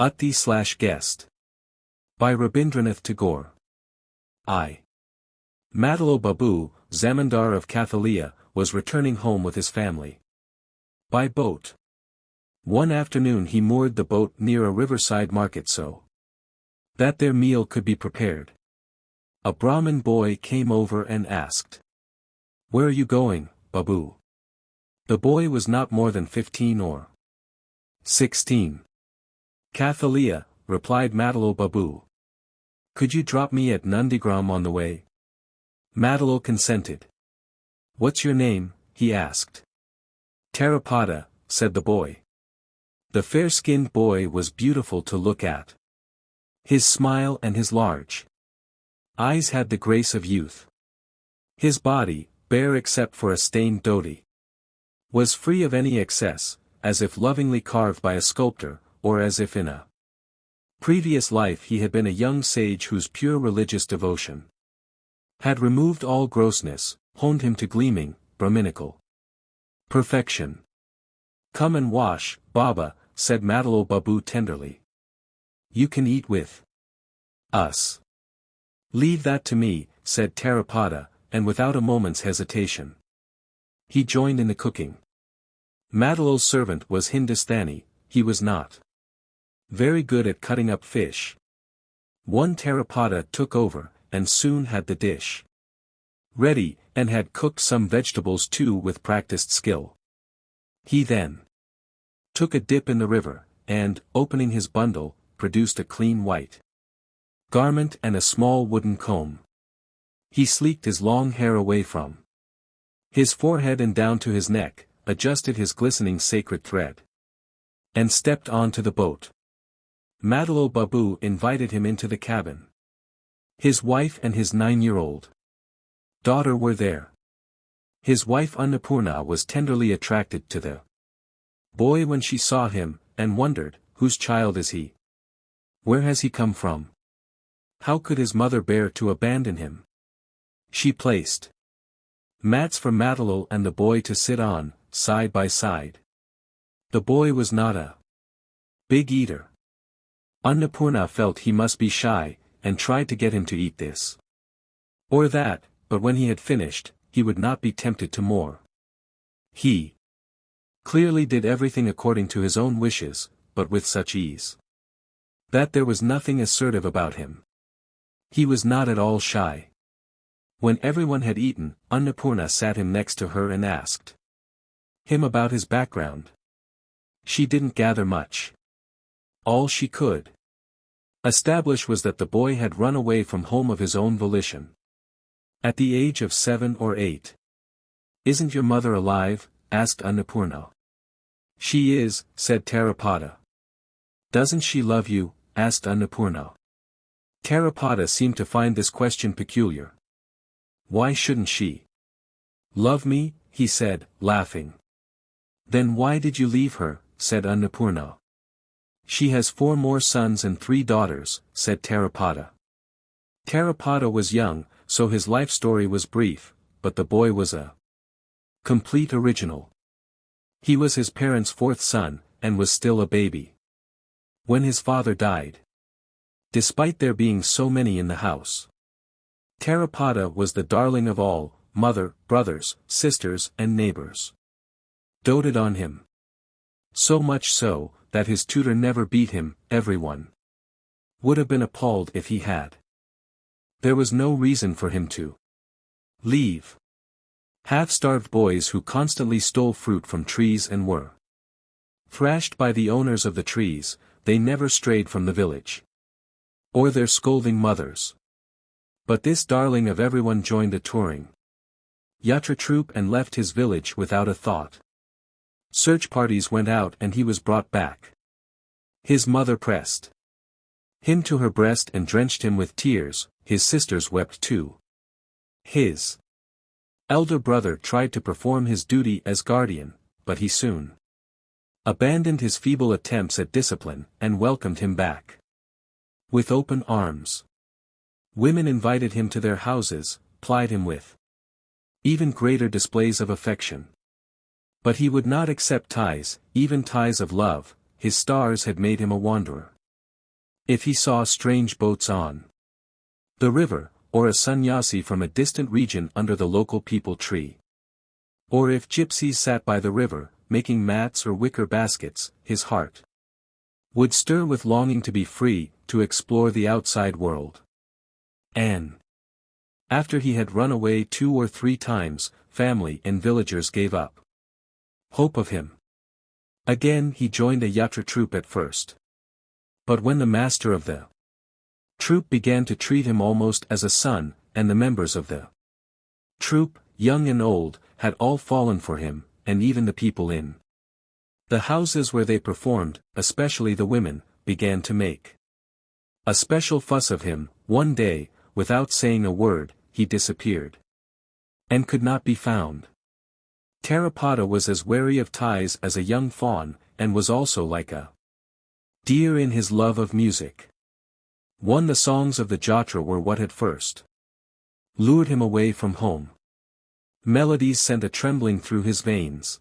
Atithi Guest. By Rabindranath Tagore. Madalo Babu, Zamindar of Kathalia, was returning home with his family. By boat. One afternoon he moored the boat near a riverside market so that their meal could be prepared. A Brahmin boy came over and asked, "Where are you going, Babu?" The boy was not more than 15 or 16. "Kathalia," replied Madalo Babu. "Could you drop me at Nandigram on the way?" Madalo consented. "What's your name?" he asked. "Tarapada," said the boy. The fair-skinned boy was beautiful to look at. His smile and his large eyes had the grace of youth. His body, bare except for a stained dhoti, was free of any excess, as if lovingly carved by a sculptor, or as if in a previous life he had been a young sage whose pure religious devotion had removed all grossness, honed him to gleaming, Brahminical perfection. "Come and wash, Baba," said Madalo Babu tenderly. "You can eat with us." "Leave that to me," said Tarapada, and without a moment's hesitation he joined in the cooking. Madalo's servant was Hindustani. He was not very good at cutting up fish. One Tarapada took over, and soon had the dish ready, and had cooked some vegetables too with practiced skill. He then took a dip in the river, and, opening his bundle, produced a clean white garment and a small wooden comb. He sleeked his long hair away from his forehead and down to his neck, adjusted his glistening sacred thread, and stepped on to the boat. Madalo Babu invited him into the cabin. His wife and his 9-year-old daughter were there. His wife Annapurna was tenderly attracted to the boy when she saw him, and wondered, "Whose child is he? Where has he come from? How could his mother bear to abandon him?" She placed mats for Madalo and the boy to sit on, side by side. The boy was not a big eater. Annapurna felt he must be shy, and tried to get him to eat this or that, but when he had finished, he would not be tempted to more. He clearly did everything according to his own wishes, but with such ease that there was nothing assertive about him. He was not at all shy. When everyone had eaten, Annapurna sat him next to her and asked him about his background. She didn't gather much. All she could establish was that the boy had run away from home of his own volition at the age of 7 or 8. "Isn't your mother alive?" asked Annapurna. "She is," said Tarapada. "Doesn't she love you?" asked Annapurna. Tarapada seemed to find this question peculiar. "Why shouldn't she love me?" he said, laughing. "Then why did you leave her?" said Annapurna. "She has 4 more sons and 3 daughters," said Tarapada. Tarapada was young, so his life story was brief, but the boy was a complete original. He was his parents' 4th son, and was still a baby when his father died. Despite there being so many in the house, Tarapada was the darling of all. Mother, brothers, sisters, and neighbors doted on him. So much so, that his tutor never beat him. Everyone would have been appalled if he had. There was no reason for him to leave half-starved boys who constantly stole fruit from trees and were thrashed by the owners of the trees. They never strayed from the village or their scolding mothers. But this darling of everyone joined a touring yatra troupe and left his village without a thought. Search parties went out and he was brought back. His mother pressed him to her breast and drenched him with tears. His sisters wept too. His elder brother tried to perform his duty as guardian, but he soon abandoned his feeble attempts at discipline, and welcomed him back with open arms. Women invited him to their houses, plied him with even greater displays of affection. But he would not accept ties, even ties of love. His stars had made him a wanderer. If he saw strange boats on the river, or a sannyasi from a distant region under the local peepal tree, or if gypsies sat by the river, making mats or wicker baskets, his heart would stir with longing to be free, to explore the outside world. And after he had run away 2 or 3 times, family and villagers gave up hope of him. Again he joined a yatra troupe at first. But when the master of the troupe began to treat him almost as a son, and the members of the troupe, young and old, had all fallen for him, and even the people in the houses where they performed, especially the women, began to make a special fuss of him. One day, without saying a word, he disappeared and could not be found. Tarapada was as wary of ties as a young fawn, and was also like a deer in his love of music. The songs of the jatra were what had first lured him away from home. Melodies sent a trembling through his veins,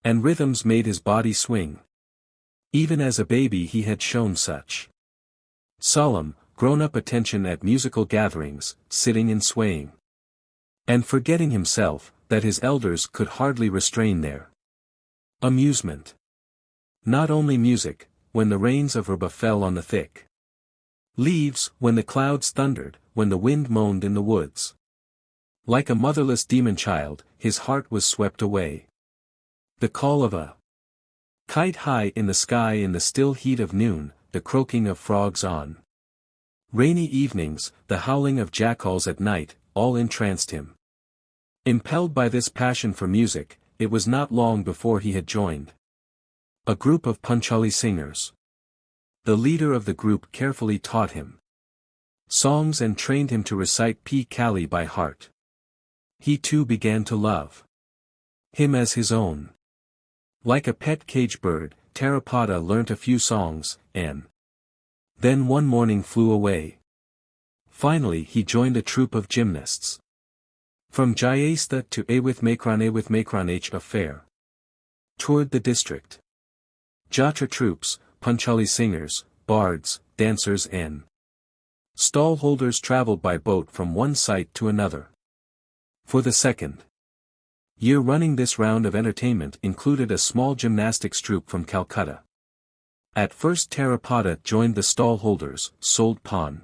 and rhythms made his body swing. Even as a baby he had shown such solemn, grown-up attention at musical gatherings, sitting and swaying, and forgetting himself, that his elders could hardly restrain their amusement. Not only music, when the rains of herba fell on the thick leaves, when the clouds thundered, when the wind moaned in the woods. Like a motherless demon child, his heart was swept away. The call of a kite high in the sky in the still heat of noon, the croaking of frogs on rainy evenings, the howling of jackals at night, all entranced him. Impelled by this passion for music, it was not long before he had joined a group of Panchali singers. The leader of the group carefully taught him songs and trained him to recite P. Kali by heart. He too began to love him as his own. Like a pet cage bird, Tarapada learnt a few songs, and then one morning flew away. Finally he joined a troupe of gymnasts. From Jayastha to Awith affair toured the district. Jatra troupes, Panchali singers, bards, dancers and stall-holders travelled by boat from one site to another. For the second year running this round of entertainment included a small gymnastics troupe from Calcutta. At first Tarapada joined the stall-holders, sold pan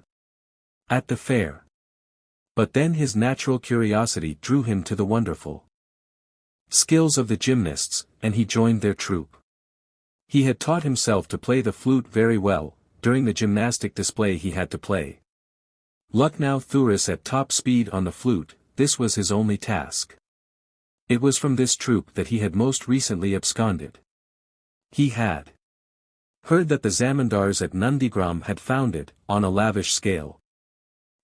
at the fair. But then his natural curiosity drew him to the wonderful skills of the gymnasts, and he joined their troupe. He had taught himself to play the flute very well. During the gymnastic display he had to play Lucknow Thuris at top speed on the flute. This was his only task. It was from this troupe that he had most recently absconded. He had heard that the zamindars at Nandigram had founded, on a lavish scale,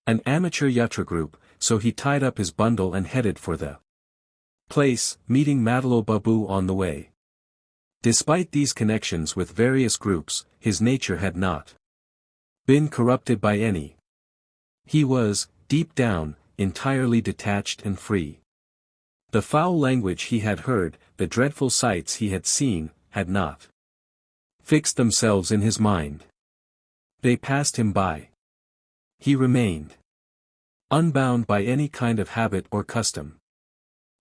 an amateur yatra group, so he tied up his bundle and headed for the place, meeting Madalo Babu on the way. Despite these connections with various groups, his nature had not been corrupted by any. He was, deep down, entirely detached and free. The foul language he had heard, the dreadful sights he had seen, had not fixed themselves in his mind. They passed him by. He remained unbound by any kind of habit or custom.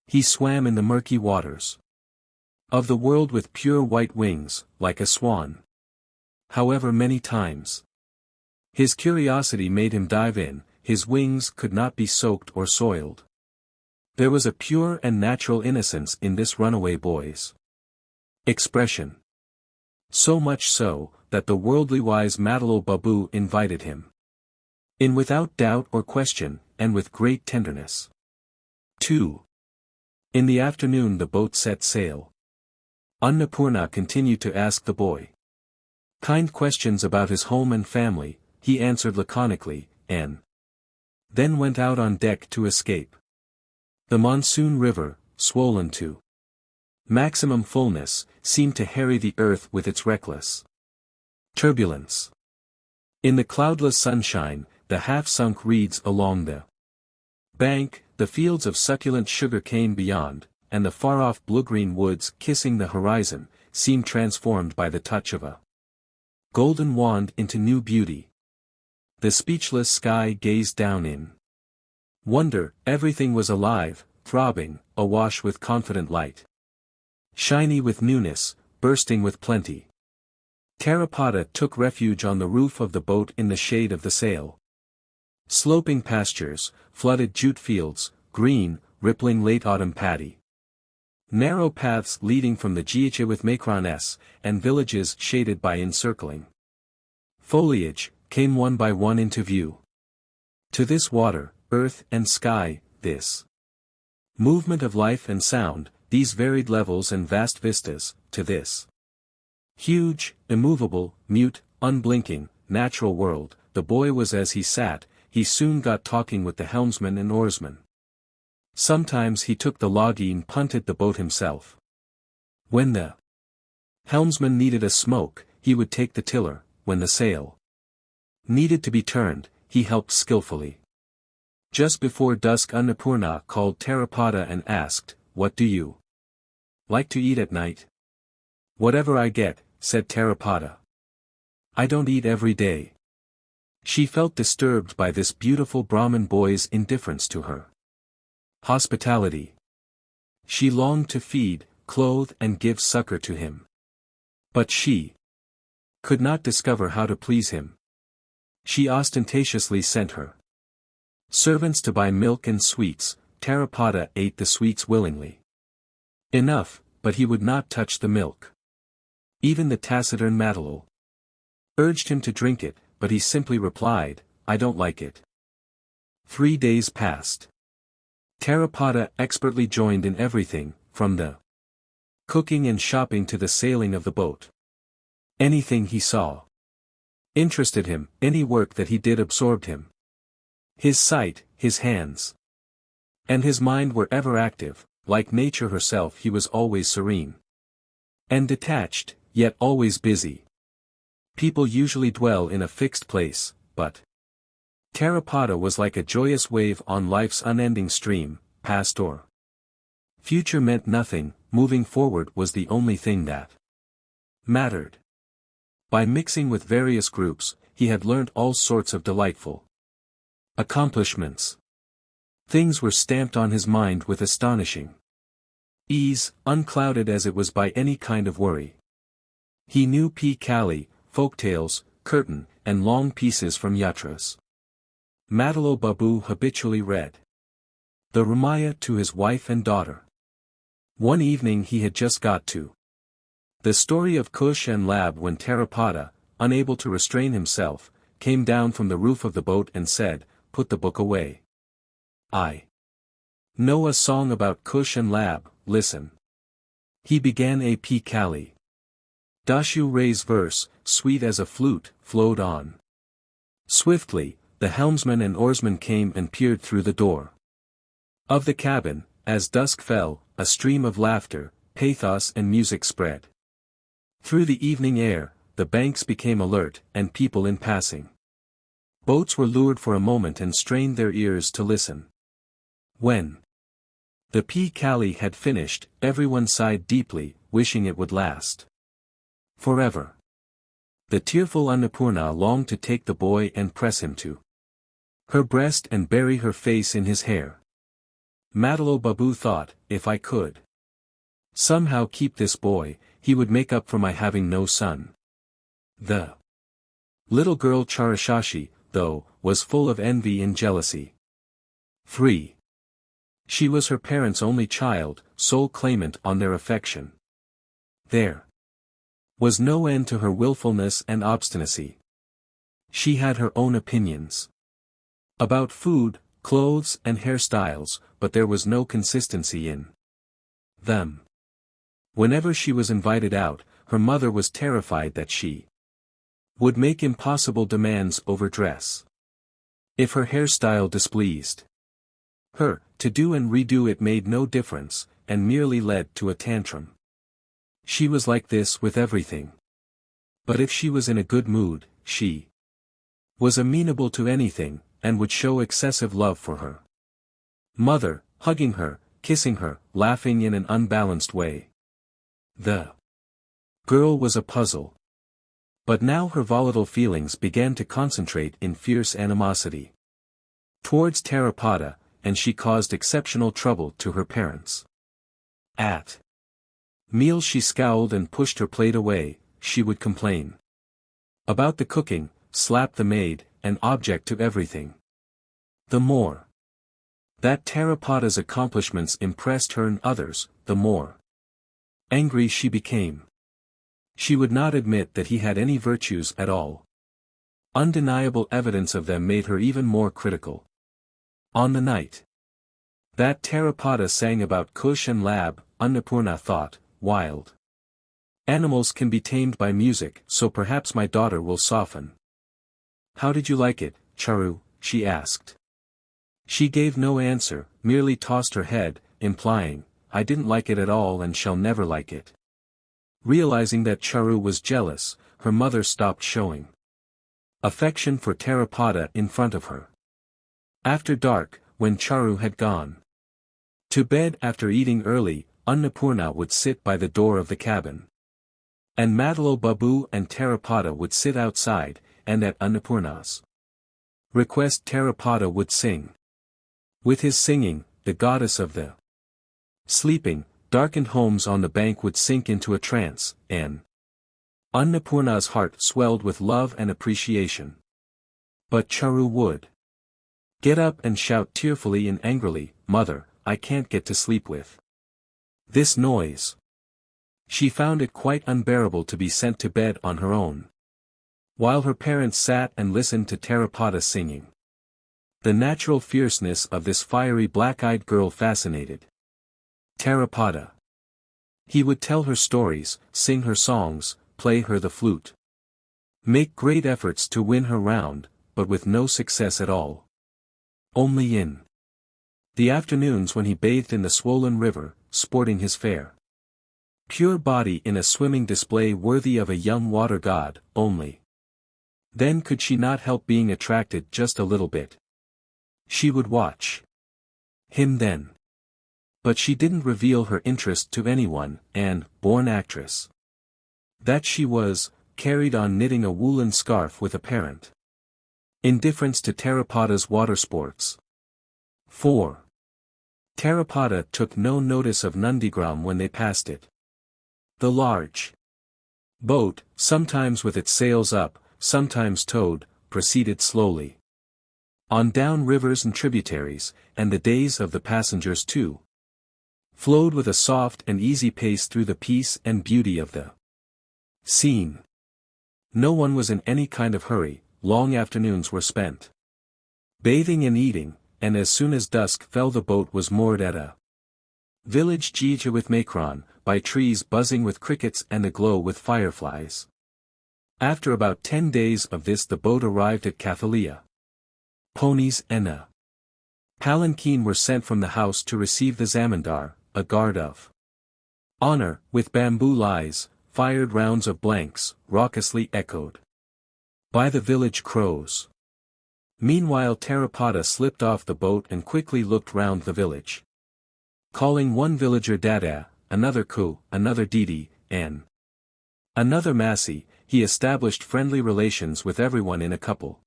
He swam in the murky waters of the world with pure white wings, like a swan. However many times his curiosity made him dive in, his wings could not be soaked or soiled. There was a pure and natural innocence in this runaway boy's expression. So much so, that the worldly wise Madalo Babu invited him in without doubt or question, and with great tenderness. 2. In the afternoon the boat set sail. Annapurna continued to ask the boy kind questions about his home and family. He answered laconically, and then went out on deck to escape. The monsoon river, swollen to maximum fullness, seemed to harry the earth with its reckless turbulence. In the cloudless sunshine, the half-sunk reeds along the bank, the fields of succulent sugar cane beyond, and the far-off blue-green woods kissing the horizon, seemed transformed by the touch of a golden wand into new beauty. The speechless sky gazed down in wonder. Everything was alive, throbbing, awash with confident light. Shiny with newness, bursting with plenty. Tarapada took refuge on the roof of the boat in the shade of the sail. Sloping pastures, flooded jute fields, green, rippling late autumn paddy. Narrow paths leading from the Giache with Macrones, and villages shaded by encircling foliage, came one by one into view. To this water, earth and sky, this movement of life and sound, these varied levels and vast vistas, to this huge, immovable, mute, unblinking, natural world, the boy was as he sat. He soon got talking with the helmsman and oarsman. Sometimes he took the loggie and punted the boat himself. When the helmsman needed a smoke, he would take the tiller. When the sail needed to be turned, he helped skillfully. Just before dusk Annapurna called Tarapada and asked, "What do you like to eat at night?" "Whatever I get," said Tarapada. "I don't eat every day." She felt disturbed by this beautiful Brahmin boy's indifference to her hospitality. She longed to feed, clothe and give succor to him. But she could not discover how to please him. She ostentatiously sent her servants to buy milk and sweets. Tarapada ate the sweets willingly enough, but he would not touch the milk. Even the taciturn Matalol urged him to drink it, but he simply replied, "I don't like it." 3 days passed. Tarapada expertly joined in everything, from the cooking and shopping to the sailing of the boat. Anything he saw interested him, any work that he did absorbed him. His sight, his hands, and his mind were ever active. Like nature herself, he was always serene and detached, yet always busy. People usually dwell in a fixed place, but Tarapada was like a joyous wave on life's unending stream. Past or future meant nothing, moving forward was the only thing that mattered. By mixing with various groups, he had learnt all sorts of delightful accomplishments. Things were stamped on his mind with astonishing ease, unclouded as it was by any kind of worry. He knew Kali, folktales, curtain, and long pieces from yatras. Matalol Babu habitually read the Ramaya to his wife and daughter. One evening he had just got to the story of Kush and Lab when Tarapada, unable to restrain himself, came down from the roof of the boat and said, "Put the book away. I know a song about Kush and Lab, listen." He began a Kali. Dashu Ray's verse, sweet as a flute, flowed on. Swiftly, the helmsman and oarsman came and peered through the door of the cabin. As dusk fell, a stream of laughter, pathos and music spread through the evening air. The banks became alert, and people in passing boats were lured for a moment and strained their ears to listen. When the Kali had finished, everyone sighed deeply, wishing it would last forever. The tearful Annapurna longed to take the boy and press him to her breast and bury her face in his hair. Matalol Babu thought, if I could somehow keep this boy, he would make up for my having no son. The little girl Charashashi, though, was full of envy and jealousy. 3. She was her parents' only child, sole claimant on their affection. There was no end to her willfulness and obstinacy. She had her own opinions about food, clothes and hairstyles, but there was no consistency in them. Whenever she was invited out, her mother was terrified that she would make impossible demands over dress. If her hairstyle displeased her, to do and redo it made no difference, and merely led to a tantrum. She was like this with everything. But if she was in a good mood, she was amenable to anything, and would show excessive love for her mother, hugging her, kissing her, laughing in an unbalanced way. The girl was a puzzle. But now her volatile feelings began to concentrate in fierce animosity towards Tarapada, and she caused exceptional trouble to her parents. At meals she scowled and pushed her plate away. She would complain about the cooking, slap the maid, and object to everything. The more that Tarapada's accomplishments impressed her and others, the more angry she became. She would not admit that he had any virtues at all. Undeniable evidence of them made her even more critical. On the night that Tarapada sang about Kush and Lab, Annapurna thought, wild animals can be tamed by music, so perhaps my daughter will soften. How did you like it, Charu? She asked. She gave no answer, merely tossed her head, implying, I didn't like it at all and shall never like it. Realizing that Charu was jealous, her mother stopped showing affection for Tarapada in front of her. After dark, when Charu had gone to bed after eating early, Annapurna would sit by the door of the cabin. And Madalo Babu and Tarapada would sit outside, and at Annapurna's request Tarapada would sing. With his singing, the goddess of the sleeping, darkened homes on the bank would sink into a trance, and Annapurna's heart swelled with love and appreciation. But Charu would get up and shout tearfully and angrily, Mother, I can't get to sleep with this noise. She found it quite unbearable to be sent to bed on her own, while her parents sat and listened to Tarapada singing. The natural fierceness of this fiery black-eyed girl fascinated Tarapada. He would tell her stories, sing her songs, play her the flute, make great efforts to win her round, but with no success at all. Only in the afternoons when he bathed in the swollen river, sporting his fair pure body in a swimming display worthy of a young water god, only then could she not help being attracted just a little bit. She would watch him then. But she didn't reveal her interest to anyone, and, born actress that she was, carried on knitting a woolen scarf with apparent indifference to Tarapada's water sports. 4. Tarapada took no notice of Nandigram when they passed it. The large boat, sometimes with its sails up, sometimes towed, proceeded slowly on down rivers and tributaries, and the days of the passengers too flowed with a soft and easy pace through the peace and beauty of the scene. No one was in any kind of hurry. Long afternoons were spent bathing and eating, and as soon as dusk fell the boat was moored at a village Jija with Makron, by trees buzzing with crickets and aglow with fireflies. After about 10 days of this the boat arrived at Cathalia. Ponies and a palanquin were sent from the house to receive the zamindar, a guard of honor, with bamboo lies, fired rounds of blanks, raucously echoed by the village crows. Meanwhile Tarapada slipped off the boat and quickly looked round the village. Calling one villager Dada, another Ku, another Didi, and another Masi, he established friendly relations with everyone in a couple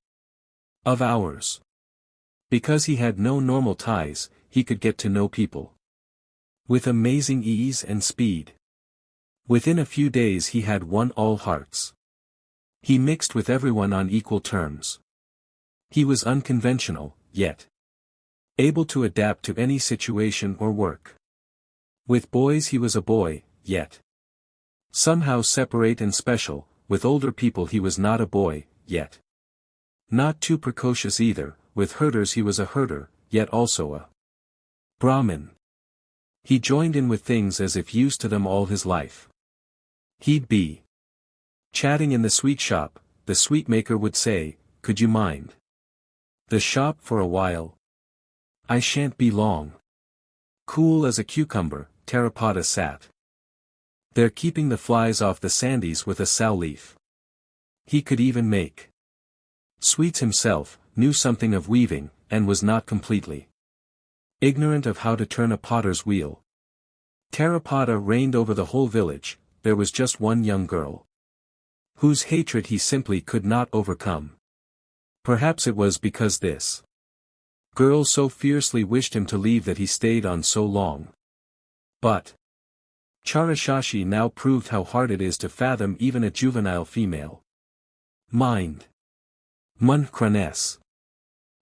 of hours. Because he had no normal ties, he could get to know people with amazing ease and speed. Within a few days he had won all hearts. He mixed with everyone on equal terms. He was unconventional, yet able to adapt to any situation or work. With boys he was a boy, yet somehow separate and special. With older people he was not a boy, yet not too precocious either. With herders he was a herder, yet also a Brahmin. He joined in with things as if used to them all his life. He'd be chatting in the sweet shop, the sweet maker would say, "Could you mind the shop for a while? I shan't be long." Cool as a cucumber, Tarapada sat there keeping the flies off the sandies with a sow leaf. He could even make sweets himself, knew something of weaving, and was not completely ignorant of how to turn a potter's wheel. Tarapada reigned over the whole village. There was just one young girl whose hatred he simply could not overcome. Perhaps it was because this girl so fiercely wished him to leave that he stayed on so long. But Charashashi now proved how hard it is to fathom even a juvenile female mind. Munchranes.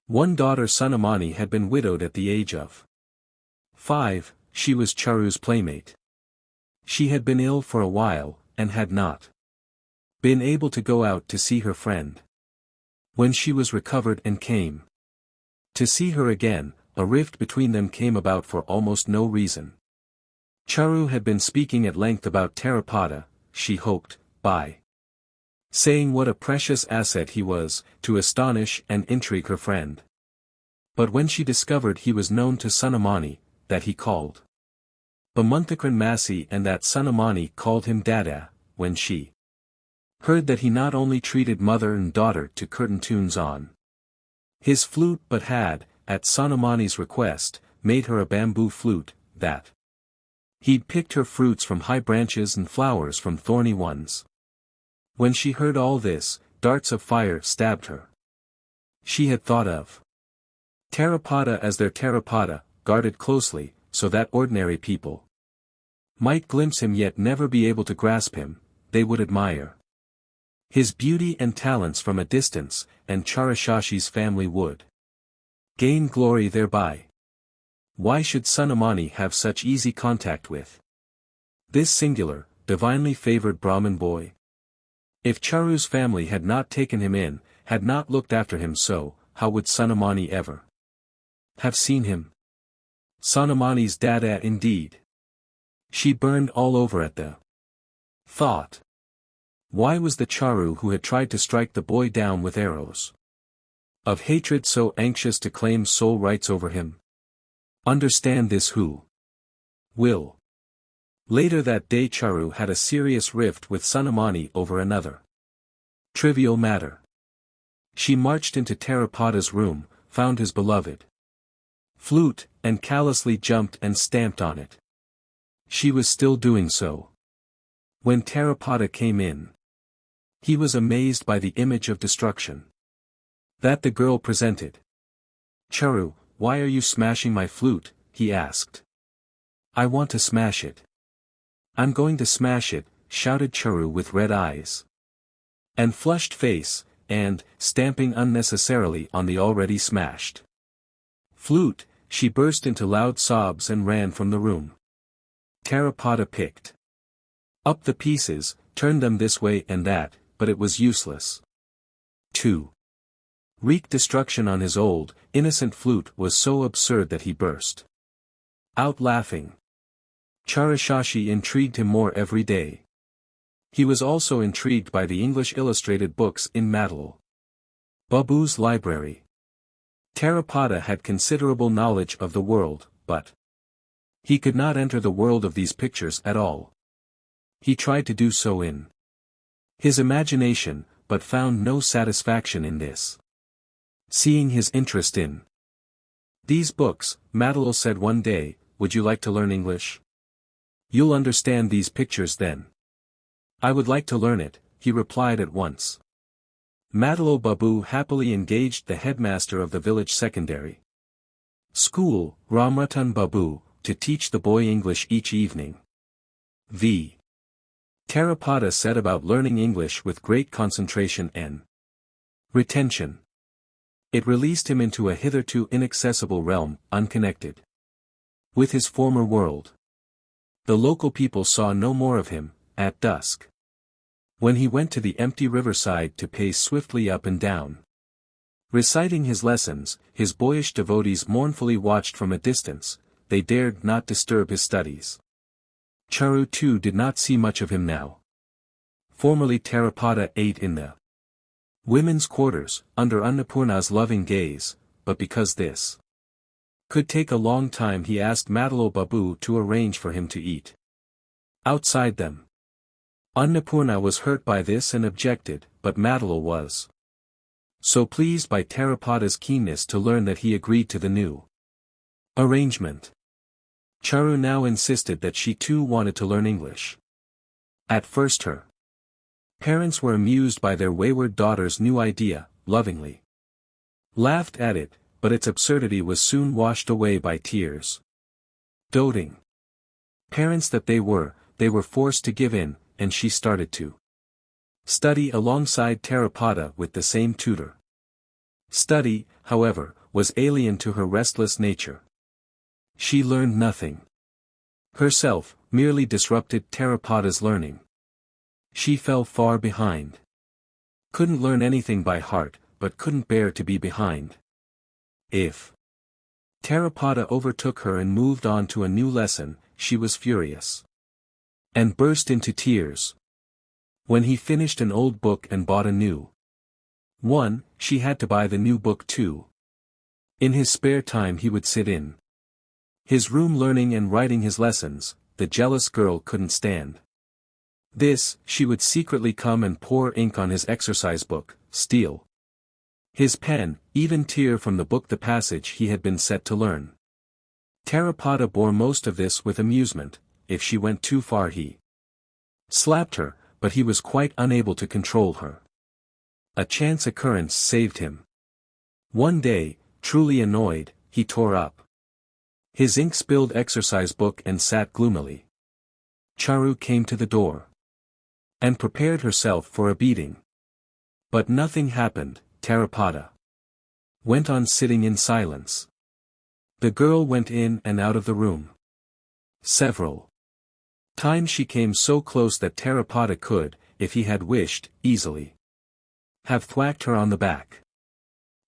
One daughter Sunamani had been widowed at the age of 5, she was Charu's playmate. She had been ill for a while, and had not been able to go out to see her friend. When she was recovered and came to see her again, a rift between them came about for almost no reason. Charu had been speaking at length about Tarapada, she hoped, by saying what a precious asset he was, to astonish and intrigue her friend. But when she discovered he was known to Sunamani, that he called Bamunthakran Masi and that Sunamani called him Dada, when she heard that he not only treated mother and daughter to curtain tunes on his flute but had, at Sunamani's request, made her a bamboo flute, that he'd picked her fruits from high branches and flowers from thorny ones. When she heard all this, darts of fire stabbed her. She had thought of Tarapada as their Tarapada, guarded closely, so that ordinary people might glimpse him yet never be able to grasp him. They would admire his beauty and talents from a distance, and Charashashi's family would gain glory thereby. Why should Sunamani have such easy contact with this singular, divinely favored Brahmin boy? If Charu's family had not taken him in, had not looked after him so, how would Sunamani ever have seen him? Sunamani's Dada indeed. She burned all over at the thought. Why was the Charu who had tried to strike the boy down with arrows of hatred so anxious to claim sole rights over him? Understand this who will. Later that day Charu had a serious rift with Sunamani over another trivial matter. She marched into Tarapada's room, found his beloved flute, and callously jumped and stamped on it. She was still doing so when Tarapada came in. He was amazed by the image of destruction that the girl presented. Charu, why are you smashing my flute? He asked. I want to smash it. I'm going to smash it, shouted Charu with red eyes and flushed face, and, stamping unnecessarily on the already smashed flute, she burst into loud sobs and ran from the room. Tarapada picked up the pieces, turned them this way and that, but it was useless. To wreak destruction on his old, innocent flute was so absurd that he burst out laughing. Charashashi intrigued him more every day. He was also intrigued by the English illustrated books in Madal Babu's library. Tarapada had considerable knowledge of the world, but he could not enter the world of these pictures at all. He tried to do so in his imagination, but found no satisfaction in this. Seeing his interest in these books, Madal said one day, would you like to learn English? You'll understand these pictures then. I would like to learn it, he replied at once. Madal Babu happily engaged the headmaster of the village secondary school, Ramratan Babu, to teach the boy English each evening. V. Tarapada set about learning English with great concentration and retention. It released him into a hitherto inaccessible realm, unconnected with his former world. The local people saw no more of him, at dusk. When he went to the empty riverside to pace swiftly up and down, reciting his lessons, his boyish devotees mournfully watched from a distance. They dared not disturb his studies. Charu too did not see much of him now. Formerly Tarapada ate in the women's quarters, under Annapurna's loving gaze, but because this could take a long time he asked Madal Babu to arrange for him to eat outside them. Annapurna was hurt by this and objected, but Madal was so pleased by Tarapada's keenness to learn that he agreed to the new arrangement. Charu now insisted that she too wanted to learn English. At first her Parents were amused by their wayward daughter's new idea, lovingly laughed at it, but its absurdity was soon washed away by tears. Doting parents that they were forced to give in, and she started to study alongside Tarapada with the same tutor. Study, however, was alien to her restless nature. She learned nothing herself, merely disrupted Tarapada's learning. She fell far behind. Couldn't learn anything by heart, but couldn't bear to be behind. If Tarapada overtook her and moved on to a new lesson, she was furious and burst into tears. When he finished an old book and bought a new one, she had to buy the new book too. In his spare time he would sit in his room learning and writing his lessons. The jealous girl couldn't stand this. She would secretly come and pour ink on his exercise book, steal his pen, even tear from the book the passage he had been set to learn. Tarapada bore most of this with amusement. If she went too far he slapped her, but he was quite unable to control her. A chance occurrence saved him. One day, truly annoyed, he tore up his ink-spilled exercise book and sat gloomily. Charu came to the door and prepared herself for a beating. But nothing happened. Tarapada went on sitting in silence. The girl went in and out of the room. Several times she came so close that Tarapada could, if he had wished, easily have thwacked her on the back.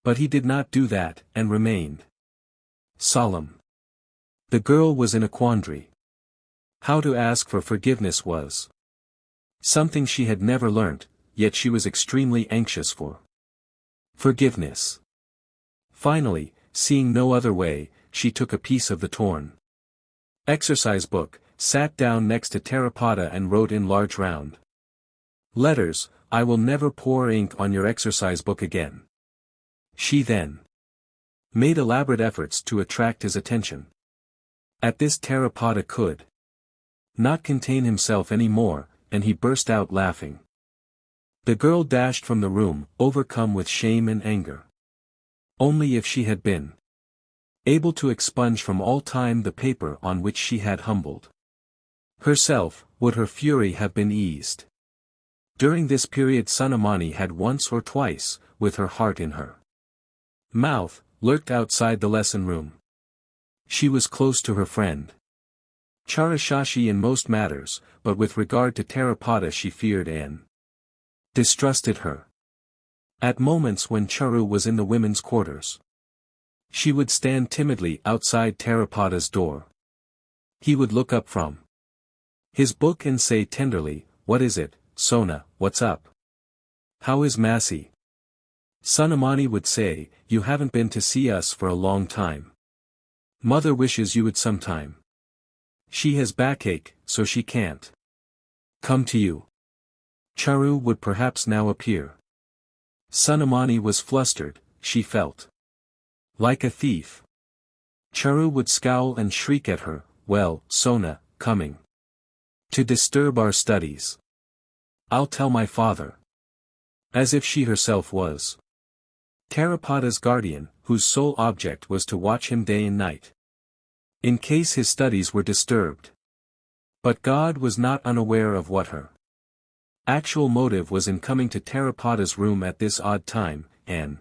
But he did not do that, and remained solemn. The girl was in a quandary. How to ask for forgiveness was something she had never learnt, yet she was extremely anxious for forgiveness. Finally, seeing no other way, she took a piece of the torn exercise book, sat down next to Tarapada and wrote in large round letters, "I will never pour ink on your exercise book again." She then made elaborate efforts to attract his attention. At this Tarapada could not contain himself any more, and he burst out laughing. The girl dashed from the room, overcome with shame and anger. Only if she had been able to expunge from all time the paper on which she had humbled herself, would her fury have been eased. During this period Sunamani had once or twice, with her heart in her mouth, lurked outside the lesson room. She was close to her friend Charashashi in most matters, but with regard to Tarapada she feared and distrusted her. At moments when Charu was in the women's quarters, she would stand timidly outside Tarapada's door. He would look up from his book and say tenderly, "What is it, Sona, what's up? How is Masi?" Sunamani would say, "You haven't been to see us for a long time. Mother wishes you would sometime. She has backache, so she can't come to you." Charu would perhaps now appear. Sunamani was flustered, she felt like a thief. Charu would scowl and shriek at her, "Well, Sona, coming to disturb our studies. I'll tell my father." As if she herself was Tarapada's guardian, whose sole object was to watch him day and night, in case his studies were disturbed. But God was not unaware of what her actual motive was in coming to Tarapada's room at this odd time, and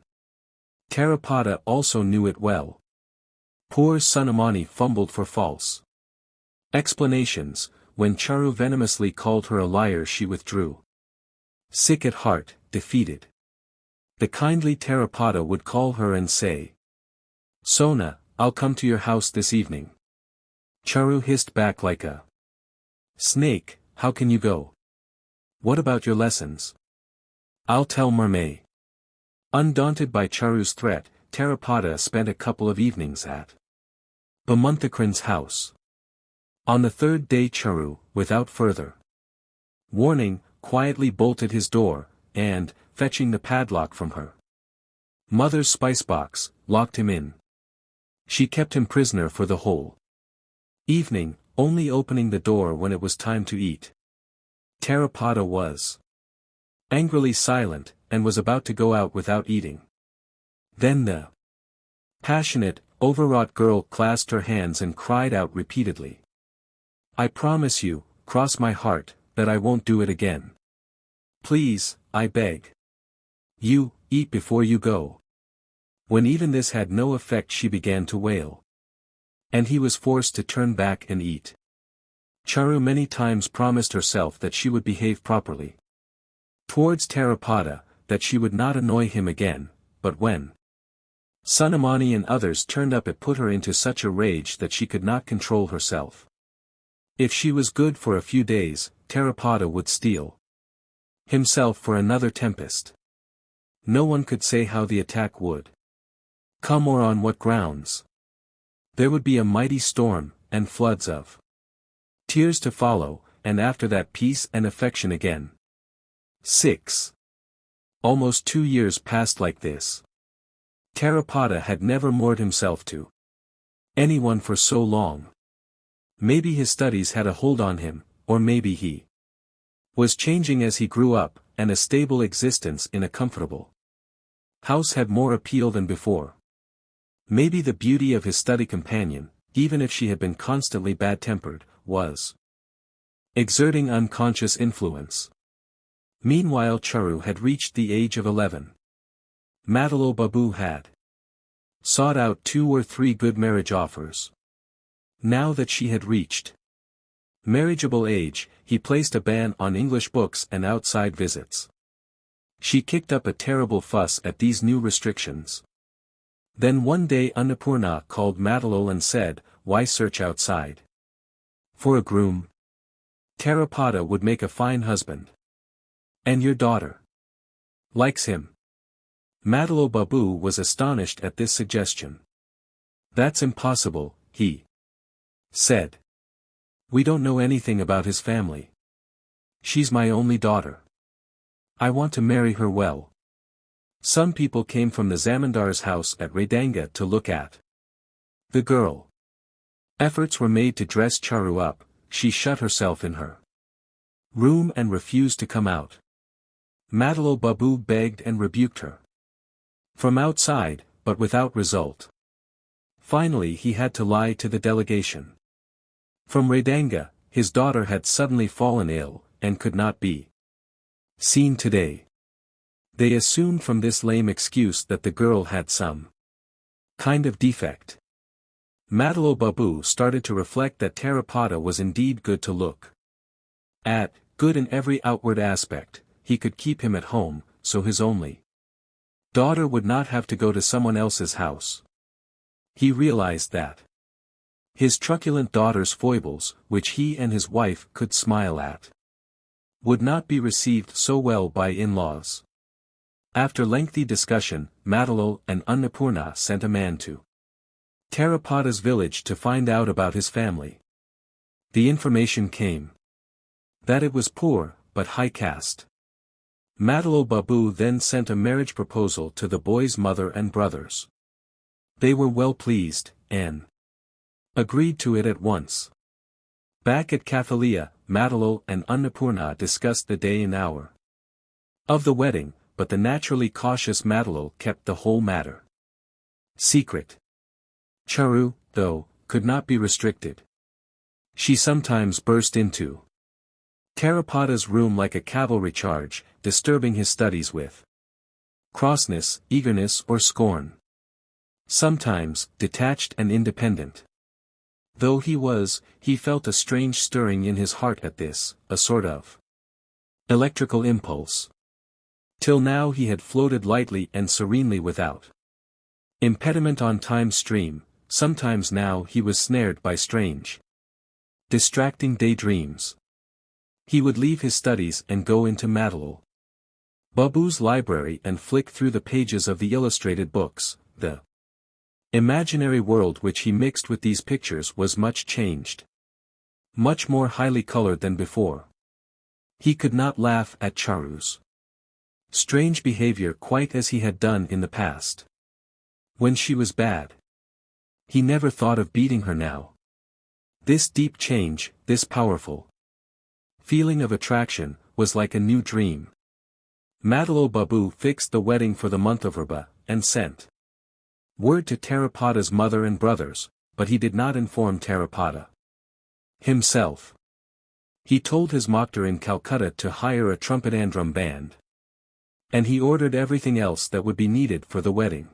Tarapada also knew it well. Poor Sunamani fumbled for false explanations. When Charu venomously called her a liar she withdrew, sick at heart, defeated. The kindly Tarapada would call her and say, "Sona, I'll come to your house this evening." Charu hissed back like a snake, "How can you go? What about your lessons?" "I'll tell Mermay." Undaunted by Charu's threat, Tarapada spent a couple of evenings at Bamunthakran's house. On the third day Charu, without further warning, quietly bolted his door, and, fetching the padlock from her mother's spice-box, locked him in. She kept him prisoner for the whole evening, only opening the door when it was time to eat. Tarapada was Angrily silent, and was about to go out without eating. Then the passionate, overwrought girl clasped her hands and cried out repeatedly. I promise you, cross my heart, that I won't do it again. Please, I beg. You, eat before you go. When even this had no effect, she began to wail. And he was forced to turn back and eat. Charu many times promised herself that she would behave properly towards Tarapada, that she would not annoy him again, but when Sunamani and others turned up, it put her into such a rage that she could not control herself. If she was good for a few days, Tarapada would steal himself for another tempest. No one could say how the attack would come or on what grounds. There would be a mighty storm, and floods of tears to follow, and after that peace and affection again. 6. Almost 2 years passed like this. Tarapada had never moored himself to anyone for so long. Maybe his studies had a hold on him, or maybe he was changing as he grew up, and a stable existence in a comfortable house had more appeal than before. Maybe the beauty of his study companion, even if she had been constantly bad-tempered, was exerting unconscious influence. Meanwhile Charu had reached the age of 11. Madalo Babu had sought out 2 or 3 good marriage offers. Now that she had reached marriageable age, he placed a ban on English books and outside visits. She kicked up a terrible fuss at these new restrictions. Then one day Annapurna called Madalo and said, "Why search outside for a groom? Tarapada would make a fine husband. And your daughter likes him." Madalo Babu was astonished at this suggestion. "That's impossible," he said. "We don't know anything about his family. She's my only daughter. I want to marry her well." Some people came from the Zamandar's house at Redanga to look at the girl. Efforts were made to dress Charu up. She shut herself in her room and refused to come out. Madalo Babu begged and rebuked her from outside, but without result. Finally he had to lie to the delegation. From Redanga, his daughter had suddenly fallen ill, and could not be seen today. They assumed from this lame excuse that the girl had some kind of defect. Madalo Babu started to reflect that Tarapada was indeed good to look at, good in every outward aspect. He could keep him at home, so his only daughter would not have to go to someone else's house. He realized that his truculent daughter's foibles, which he and his wife could smile at, would not be received so well by in-laws. After lengthy discussion, Madalo and Annapurna sent a man to Tarapada's village to find out about his family. The information came that it was poor, but high caste. Madalo Babu then sent a marriage proposal to the boy's mother and brothers. They were well pleased, and agreed to it at once. Back at Cathalia, Madalo and Annapurna discussed the day and hour of the wedding, but the naturally cautious Madalo kept the whole matter secret. Charu, though, could not be restricted. She sometimes burst into Tarapada's room like a cavalry charge, disturbing his studies with crossness, eagerness or scorn. Sometimes, detached and independent. Though he felt a strange stirring in his heart at this, a sort of electrical impulse. Till now he had floated lightly and serenely without impediment on time's stream. Sometimes now he was snared by strange, distracting daydreams. He would leave his studies and go into Madalo Babu's library and flick through the pages of the illustrated books. The imaginary world which he mixed with these pictures was much changed. Much more highly colored than before. He could not laugh at Charu's strange behavior quite as he had done in the past. When she was bad. He never thought of beating her now. This deep change, this powerful feeling of attraction, was like a new dream. Madalo Babu fixed the wedding for the month of Raba, and sent word to Tarapada's mother and brothers, but he did not inform Tarapada himself. He told his Mokhtar in Calcutta to hire a trumpet and drum band. And he ordered everything else that would be needed for the wedding.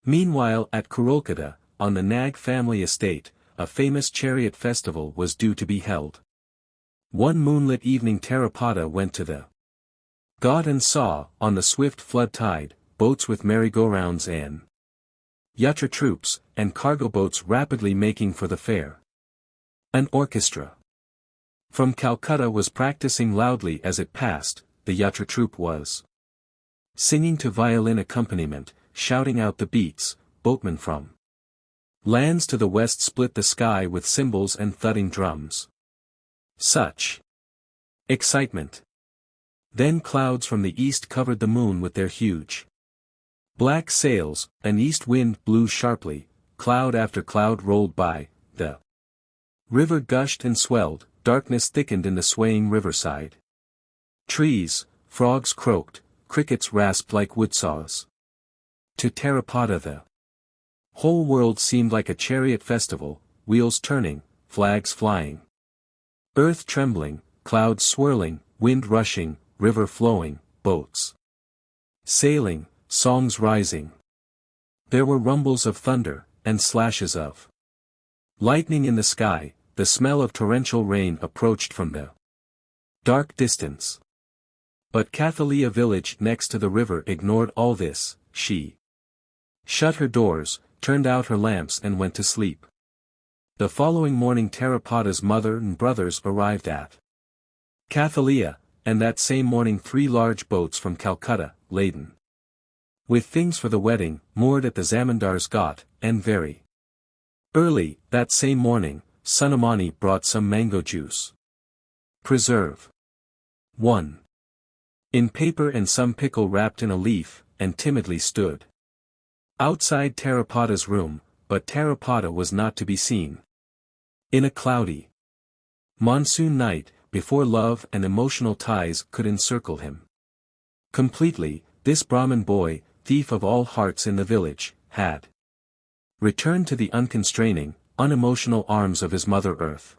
Meanwhile at Kurolkata, on the Nag family estate, a famous chariot festival was due to be held. One moonlit evening Tarapada went to the ghat and saw, on the swift flood tide, boats with merry-go-rounds and yatra troops, and cargo boats rapidly making for the fair. An orchestra from Calcutta was practicing loudly as it passed. The yatra troupe was singing to violin accompaniment, shouting out the beats. Boatmen from lands to the west split the sky with cymbals and thudding drums. Such excitement! Then clouds from the east covered the moon with their huge black sails, an east wind blew sharply, cloud after cloud rolled by, the river gushed and swelled, darkness thickened in the swaying riverside. Trees, frogs croaked, crickets rasped like woodsaws. To Tarapada the whole world seemed like a chariot festival, wheels turning, flags flying, earth trembling, clouds swirling, wind rushing, river flowing, boats sailing, songs rising. There were rumbles of thunder, and slashes of lightning in the sky. The smell of torrential rain approached from the dark distance. But Cathalia village next to the river ignored all this. She shut her doors, turned out her lamps and went to sleep. The following morning Tarapada's mother and brothers arrived at Cathalia, and that same morning 3 large boats from Calcutta, laden with things for the wedding, moored at the Zamindar's ghat, and very early, that same morning, Sunamani brought some mango juice. Preserve 1. In paper and some pickle wrapped in a leaf, and timidly stood outside Tarapada's room, but Tarapada was not to be seen. In a cloudy monsoon night, before love and emotional ties could encircle him completely, this Brahmin boy, thief of all hearts in the village, had returned to the unconstraining, unemotional arms of his Mother Earth.